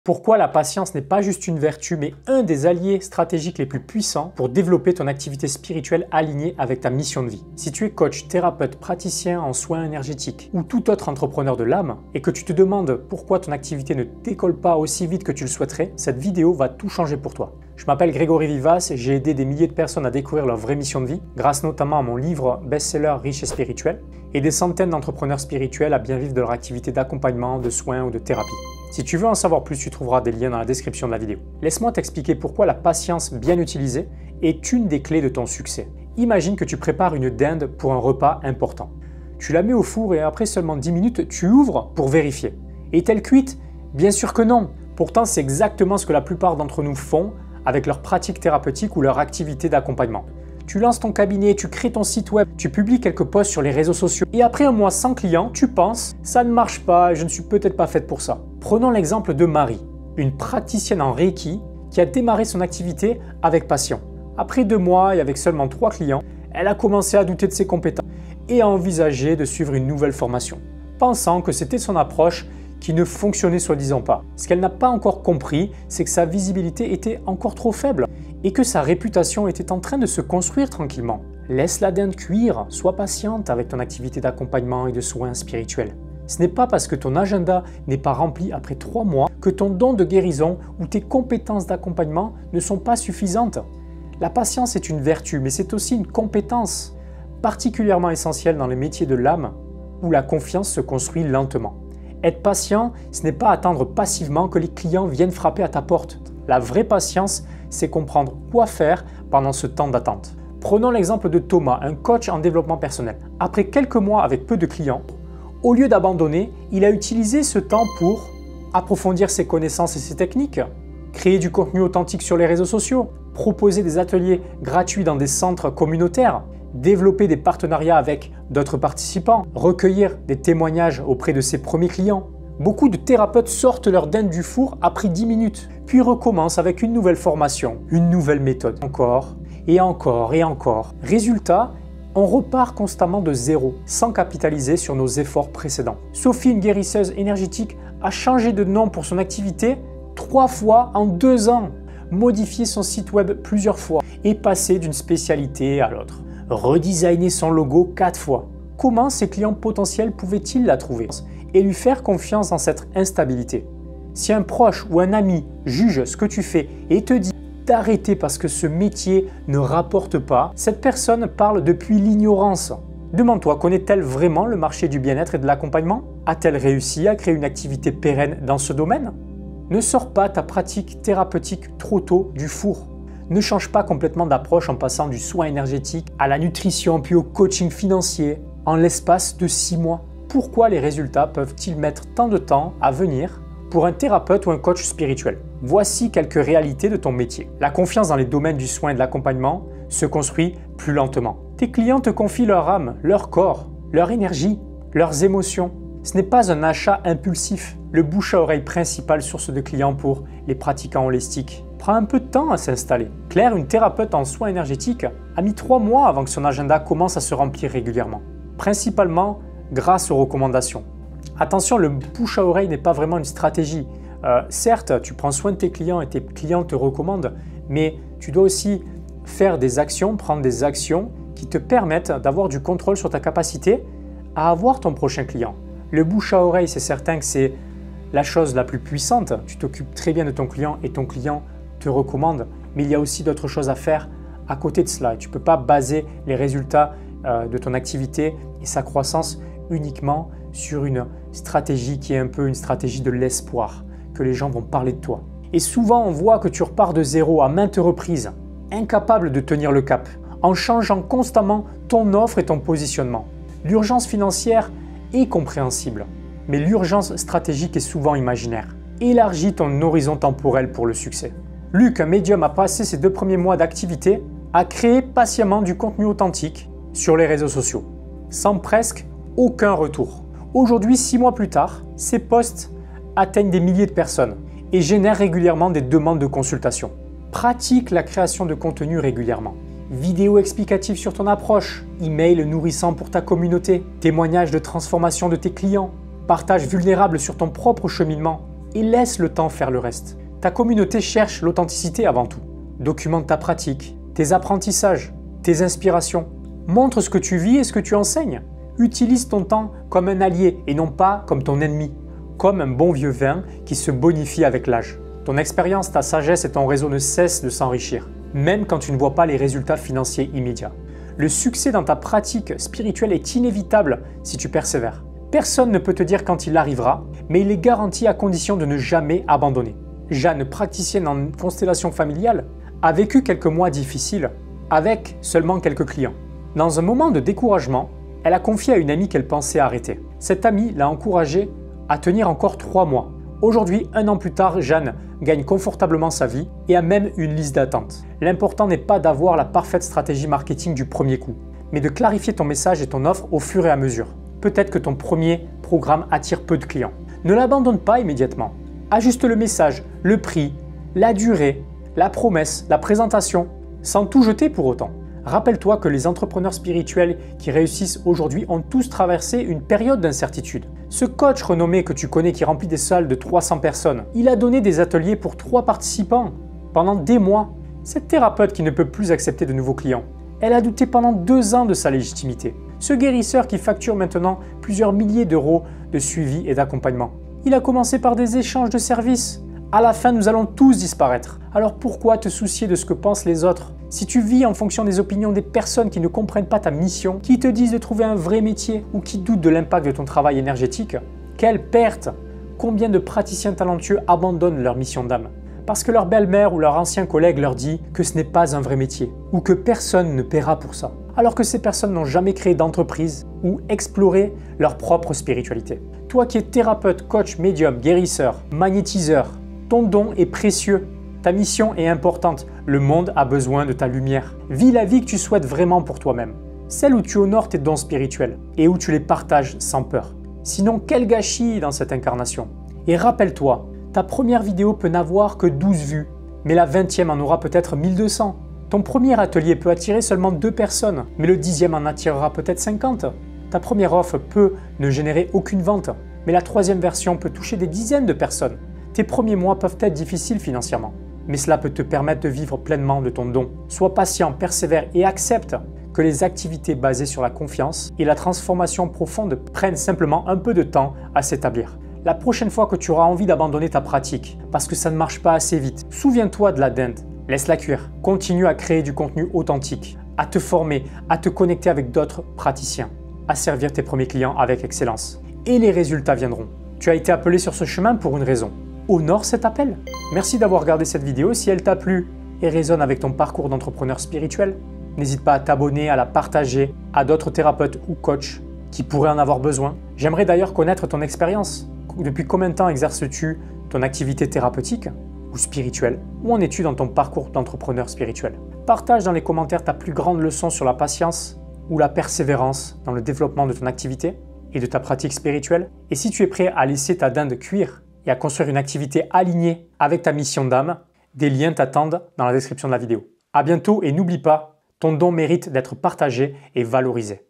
Pourquoi la patience n'est pas juste une vertu, mais un des alliés stratégiques les plus puissants pour développer ton activité spirituelle alignée avec ta mission de vie. Si tu es coach, thérapeute, praticien en soins énergétiques ou tout autre entrepreneur de l'âme et que tu te demandes pourquoi ton activité ne décolle pas aussi vite que tu le souhaiterais, cette vidéo va tout changer pour toi. Je m'appelle Grégory Vivas et j'ai aidé des milliers de personnes à découvrir leur vraie mission de vie, grâce notamment à mon livre best-seller Riche et spirituel, et des centaines d'entrepreneurs spirituels à bien vivre de leur activité d'accompagnement, de soins ou de thérapie. Si tu veux en savoir plus, tu trouveras des liens dans la description de la vidéo. Laisse-moi t'expliquer pourquoi la patience bien utilisée est une des clés de ton succès. Imagine que tu prépares une dinde pour un repas important. Tu la mets au four et après seulement 10 minutes, tu ouvres pour vérifier. Est-elle cuite? Bien sûr que non. Pourtant, c'est exactement ce que la plupart d'entre nous font avec leur pratique thérapeutique ou leur activité d'accompagnement. Tu lances ton cabinet, tu crées ton site web, tu publies quelques posts sur les réseaux sociaux et après un mois sans clients, tu penses « ça ne marche pas, je ne suis peut-être pas faite pour ça ». Prenons l'exemple de Marie, une praticienne en Reiki qui a démarré son activité avec passion. Après 2 mois et avec seulement 3 clients, elle a commencé à douter de ses compétences et à envisager de suivre une nouvelle formation, pensant que c'était son approche qui ne fonctionnait soi-disant pas. Ce qu'elle n'a pas encore compris, c'est que sa visibilité était encore trop faible et que sa réputation était en train de se construire tranquillement. Laisse la dinde cuire, sois patiente avec ton activité d'accompagnement et de soins spirituels. Ce n'est pas parce que ton agenda n'est pas rempli après 3 mois que ton don de guérison ou tes compétences d'accompagnement ne sont pas suffisantes. La patience est une vertu, mais c'est aussi une compétence particulièrement essentielle dans les métiers de l'âme où la confiance se construit lentement. Être patient, ce n'est pas attendre passivement que les clients viennent frapper à ta porte. La vraie patience, c'est comprendre quoi faire pendant ce temps d'attente. Prenons l'exemple de Thomas, un coach en développement personnel. Après quelques mois avec peu de clients, au lieu d'abandonner, il a utilisé ce temps pour approfondir ses connaissances et ses techniques, créer du contenu authentique sur les réseaux sociaux, proposer des ateliers gratuits dans des centres communautaires, développer des partenariats avec d'autres participants, recueillir des témoignages auprès de ses premiers clients. Beaucoup de thérapeutes sortent leur dinde du four après 10 minutes, puis recommencent avec une nouvelle formation, une nouvelle méthode, encore et encore et encore. Résultat, on repart constamment de zéro, sans capitaliser sur nos efforts précédents. Sophie, une guérisseuse énergétique, a changé de nom pour son activité 3 fois en 2 ans, modifié son site web plusieurs fois et passé d'une spécialité à l'autre. Redesigner son logo 4 fois. Comment ses clients potentiels pouvaient-ils la trouver et lui faire confiance dans cette instabilité? Si un proche ou un ami juge ce que tu fais et te dit d'arrêter parce que ce métier ne rapporte pas, cette personne parle depuis l'ignorance. Demande-toi, connaît-elle vraiment le marché du bien-être et de l'accompagnement? A-t-elle réussi à créer une activité pérenne dans ce domaine? Ne sors pas ta pratique thérapeutique trop tôt du four. Ne change pas complètement d'approche en passant du soin énergétique à la nutrition puis au coaching financier en l'espace de 6 mois. Pourquoi les résultats peuvent-ils mettre tant de temps à venir pour un thérapeute ou un coach spirituel? Voici quelques réalités de ton métier. La confiance dans les domaines du soin et de l'accompagnement se construit plus lentement. Tes clients te confient leur âme, leur corps, leur énergie, leurs émotions. Ce n'est pas un achat impulsif. Le bouche à oreille principale source de clients pour les pratiquants holistiques prend un peu de temps à s'installer. Claire, une thérapeute en soins énergétiques, a mis 3 mois avant que son agenda commence à se remplir régulièrement, principalement grâce aux recommandations. Attention, le bouche à oreille n'est pas vraiment une stratégie. Certes, tu prends soin de tes clients et tes clients te recommandent, mais tu dois aussi faire des actions, prendre des actions qui te permettent d'avoir du contrôle sur ta capacité à avoir ton prochain client. Le bouche à oreille, c'est certain que c'est la chose la plus puissante. Tu t'occupes très bien de ton client et ton client te recommande, mais il y a aussi d'autres choses à faire à côté de cela. Tu ne peux pas baser les résultats de ton activité et sa croissance uniquement sur une stratégie qui est un peu une stratégie de l'espoir, que les gens vont parler de toi. Et souvent, on voit que tu repars de zéro à maintes reprises, incapable de tenir le cap, en changeant constamment ton offre et ton positionnement. L'urgence financière est compréhensible, mais l'urgence stratégique est souvent imaginaire. Élargis ton horizon temporel pour le succès. Luc, un médium, a passé ses 2 premiers mois d'activité à créer patiemment du contenu authentique sur les réseaux sociaux, sans presque aucun retour. Aujourd'hui, 6 mois plus tard, ses posts atteignent des milliers de personnes et génèrent régulièrement des demandes de consultation. Pratique la création de contenu régulièrement. Vidéos explicatives sur ton approche, emails nourrissants pour ta communauté, témoignages de transformation de tes clients, partage vulnérable sur ton propre cheminement. et laisse le temps faire le reste. Ta communauté cherche l'authenticité avant tout. Documente ta pratique, tes apprentissages, tes inspirations. Montre ce que tu vis et ce que tu enseignes. Utilise ton temps comme un allié et non pas comme ton ennemi, comme un bon vieux vin qui se bonifie avec l'âge. Ton expérience, ta sagesse et ton réseau ne cessent de s'enrichir, même quand tu ne vois pas les résultats financiers immédiats. Le succès dans ta pratique spirituelle est inévitable si tu persévères. Personne ne peut te dire quand il arrivera, mais il est garanti à condition de ne jamais abandonner. Jeanne, praticienne en constellation familiale, a vécu quelques mois difficiles avec seulement quelques clients. Dans un moment de découragement, elle a confié à une amie qu'elle pensait arrêter. Cette amie l'a encouragée à tenir encore 3 mois. Aujourd'hui, 1 an plus tard, Jeanne gagne confortablement sa vie et a même une liste d'attente. L'important n'est pas d'avoir la parfaite stratégie marketing du premier coup, mais de clarifier ton message et ton offre au fur et à mesure. Peut-être que ton premier programme attire peu de clients. Ne l'abandonne pas immédiatement. Ajuste le message, le prix, la durée, la promesse, la présentation, sans tout jeter pour autant. Rappelle-toi que les entrepreneurs spirituels qui réussissent aujourd'hui ont tous traversé une période d'incertitude. Ce coach renommé que tu connais qui remplit des salles de 300 personnes, il a donné des ateliers pour 3 participants pendant des mois. Cette thérapeute qui ne peut plus accepter de nouveaux clients, elle a douté pendant 2 ans de sa légitimité. Ce guérisseur qui facture maintenant plusieurs milliers d'euros de suivi et d'accompagnement, il a commencé par des échanges de services. À la fin, nous allons tous disparaître. Alors pourquoi te soucier de ce que pensent les autres? Si tu vis en fonction des opinions des personnes qui ne comprennent pas ta mission, qui te disent de trouver un vrai métier ou qui doutent de l'impact de ton travail énergétique, quelle perte! Combien de praticiens talentueux abandonnent leur mission d'âme? Parce que leur belle-mère ou leur ancien collègue leur dit que ce n'est pas un vrai métier ou que personne ne paiera pour ça. Alors que ces personnes n'ont jamais créé d'entreprise ou exploré leur propre spiritualité. Toi qui es thérapeute, coach, médium, guérisseur, magnétiseur, ton don est précieux. Ta mission est importante. Le monde a besoin de ta lumière. Vis la vie que tu souhaites vraiment pour toi-même. Celle où tu honores tes dons spirituels et où tu les partages sans peur. Sinon, quel gâchis dans cette incarnation. Et rappelle-toi, ta première vidéo peut n'avoir que 12 vues, mais la 20e en aura peut-être 1200. Ton premier atelier peut attirer seulement 2 personnes, mais le 10e en attirera peut-être 50. Ta première offre peut ne générer aucune vente, mais la 3e version peut toucher des dizaines de personnes. Tes premiers mois peuvent être difficiles financièrement, mais cela peut te permettre de vivre pleinement de ton don. Sois patient, persévère et accepte que les activités basées sur la confiance et la transformation profonde prennent simplement un peu de temps à s'établir. La prochaine fois que tu auras envie d'abandonner ta pratique parce que ça ne marche pas assez vite, souviens-toi de la dinde, laisse-la cuire. Continue à créer du contenu authentique, à te former, à te connecter avec d'autres praticiens, à servir tes premiers clients avec excellence. Et les résultats viendront. Tu as été appelé sur ce chemin pour une raison. Honore cet appel. Merci d'avoir regardé cette vidéo. Si elle t'a plu et résonne avec ton parcours d'entrepreneur spirituel, n'hésite pas à t'abonner, à la partager à d'autres thérapeutes ou coachs qui pourraient en avoir besoin. J'aimerais d'ailleurs connaître ton expérience. Depuis combien de temps exerces-tu ton activité thérapeutique ou spirituelle? Où en es-tu dans ton parcours d'entrepreneur spirituel? Partage dans les commentaires ta plus grande leçon sur la patience ou la persévérance dans le développement de ton activité et de ta pratique spirituelle. Et si tu es prêt à laisser ta dinde cuire et à construire une activité alignée avec ta mission d'âme, des liens t'attendent dans la description de la vidéo. À bientôt et n'oublie pas, ton don mérite d'être partagé et valorisé.